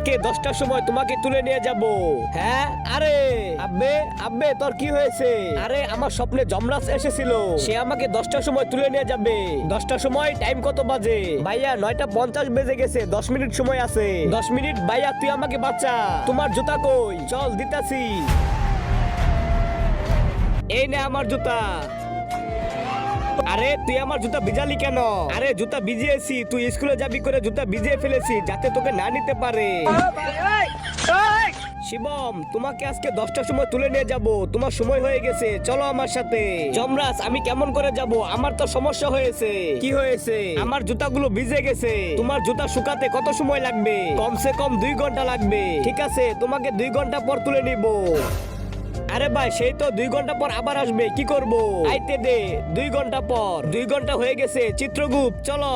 আজকে 10টার সময় তোমাকে তুলে নিয়ে যাব। হ্যাঁ, আরে আব্বে আব্বে তোর কি হয়েছে? আরে আমার স্বপ্নে যমরাজ এসেছিল, সে আমাকে 10টার সময় তুলে নিয়ে যাবে। 10টার সময় টাইম কত বাজে? ভাইয়া 9:50 বেজে গেছে, 10 মিনিট সময় আছে। 10 মিনিট ভাইয়া, তুই আমাকে বাঁচা। তোমার জুতা কই? চল দিতাছি। এই নে আমার জুতা। আরে তুই আমার জুতা ভিজালি কেন? আরে জুতা ভিজিয়েছি, তুই স্কুলে যাবি করে জুতা ভিজিয়ে ফেলেছি যাতে তোকে না নিতে পারে। শিবম, তোমাকে আজকে 10টার সময় তুলে নিয়ে যাব, তোমার সময় হয়ে গেছে, চলো আমার সাথে। যমরাজ, আমি কেমন করে যাব? আমার তো সমস্যা হয়েছে। কি হয়েছে? আমার জুতাগুলো ভিজে গেছে। তোমার জুতা শুকাতে কত সময় লাগবে? কমসে কম 2 ঘন্টা লাগবে। ঠিক আছে, তোমাকে 2 ঘন্টা পর তুলে নিব। আরে ভাই, সেই তো 2 ঘন্টা পর আবার আসবে, কি করব? আইতে দে, 2 ঘন্টা পর। 2 ঘন্টা হয়ে গেছে। চিত্রগুপ্ত, চলো।